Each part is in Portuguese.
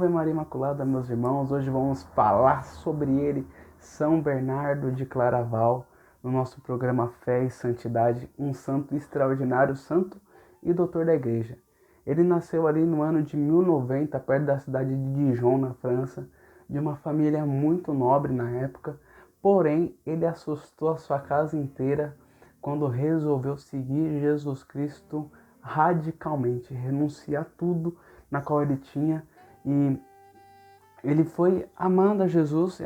Ave Maria Imaculada, meus irmãos. Hoje vamos falar sobre ele, São Bernardo de Claraval, no nosso programa Fé e Santidade, um santo extraordinário, santo e doutor da Igreja. Ele nasceu ali no ano de 1090, perto da cidade de Dijon, na França, de uma família muito nobre na época, porém ele assustou a sua casa inteira quando resolveu seguir Jesus Cristo radicalmente, renunciar a tudo na qual ele tinha, e ele foi amando Jesus,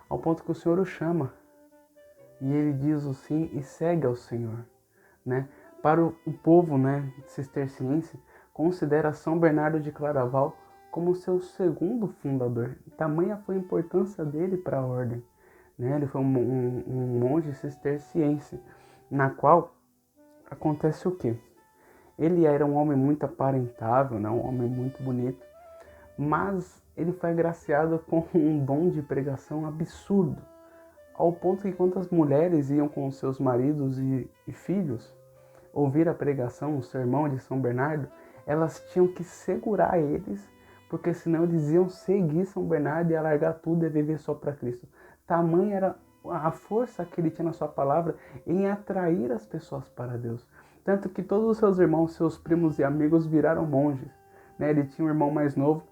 ao ponto que o Senhor o chama. E ele diz o sim e segue ao Senhor, né? Para o povo, né, cisterciense, considera São Bernardo de Claraval como seu segundo fundador. Tamanha foi a importância dele para a ordem, né? Ele foi um monge cisterciense, na qual acontece o quê? Ele era um homem muito aparentável, né? Um homem muito bonito, mas ele foi agraciado com um dom de pregação absurdo, ao ponto que quando as mulheres iam com seus maridos e filhos ouvir a pregação, o sermão de São Bernardo, elas tinham que segurar eles, porque senão eles iam seguir São Bernardo e largar tudo e viver só para Cristo. Tamanha era a força que ele tinha na sua palavra em atrair as pessoas para Deus. Tanto que todos os seus irmãos, seus primos e amigos viraram monges, né? Ele tinha um irmão mais novo,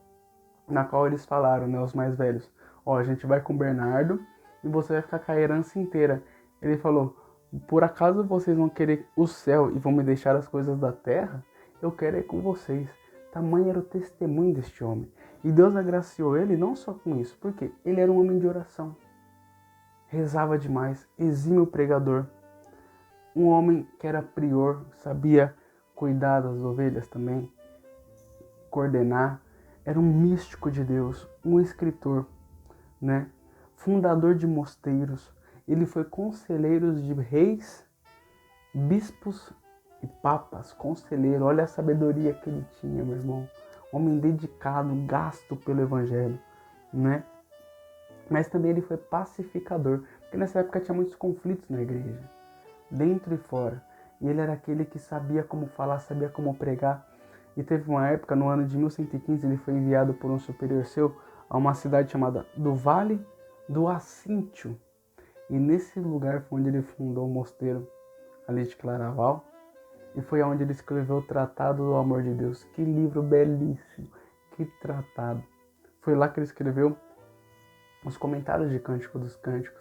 na qual eles falaram, né, os mais velhos: ó, a gente vai com o Bernardo e você vai ficar com a herança inteira. Ele falou: por acaso vocês vão querer o céu e vão me deixar as coisas da terra? Eu quero ir com vocês. Tamanho era o testemunho deste homem. E Deus agraciou ele não só com isso, porque ele era um homem de oração, rezava demais, exímio pregador, um homem que era prior, sabia cuidar das ovelhas também, coordenar, era um místico de Deus, um escritor, né? Fundador de mosteiros. Ele foi conselheiro de reis, bispos e papas, conselheiro. Olha a sabedoria que ele tinha, meu irmão. Homem dedicado, gasto pelo evangelho, né? Mas também ele foi pacificador, porque nessa época tinha muitos conflitos na igreja, dentro e fora. E ele era aquele que sabia como falar, sabia como pregar. E teve uma época, no ano de 1115, ele foi enviado por um superior seu a uma cidade chamada do Vale do Assíntio. E nesse lugar foi onde ele fundou o mosteiro ali de Claraval. E foi onde ele escreveu o Tratado do Amor de Deus. Que livro belíssimo, que tratado. Foi lá que ele escreveu os comentários de Cântico dos Cânticos.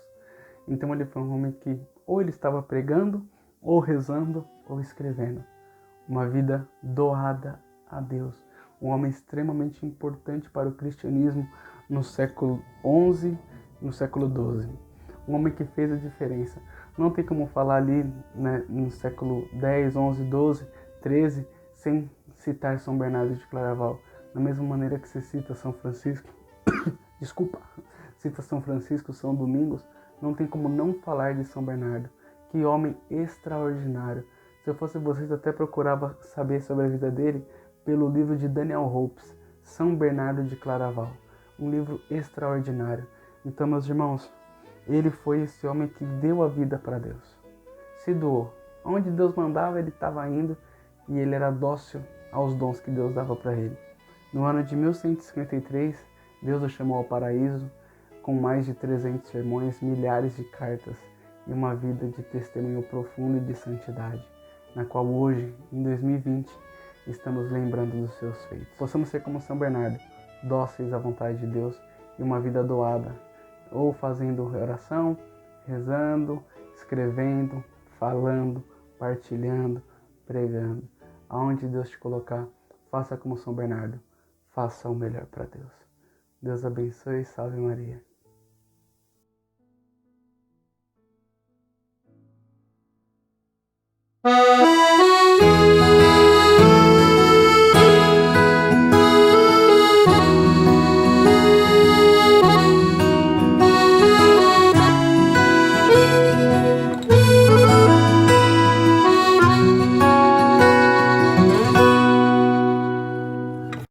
Então ele foi um homem que ou ele estava pregando, ou rezando, ou escrevendo. Uma vida doada a Deus. Um homem extremamente importante para o cristianismo no século XI, no século XII. Um homem que fez a diferença. Não tem como falar ali, né, no século X, XI, XII, XIII, sem citar São Bernardo de Claraval. Da mesma maneira que se cita São Francisco, cita São Francisco, São Domingos, não tem como não falar de São Bernardo. Que homem extraordinário. Se eu fosse vocês, até procurava saber sobre a vida dele pelo livro de Daniel Hopes, São Bernardo de Claraval. Um livro extraordinário. Então, meus irmãos, ele foi esse homem que deu a vida para Deus. Se doou. Onde Deus mandava, ele estava indo, e ele era dócil aos dons que Deus dava para ele. No ano de 1153, Deus o chamou ao paraíso, com mais de 300 sermões, milhares de cartas e uma vida de testemunho profundo e de santidade, na qual hoje, em 2020, estamos lembrando dos seus feitos. Possamos ser como São Bernardo, dóceis à vontade de Deus e uma vida doada, ou fazendo oração, rezando, escrevendo, falando, partilhando, pregando. Aonde Deus te colocar, faça como São Bernardo, faça o melhor para Deus. Deus abençoe e salve Maria.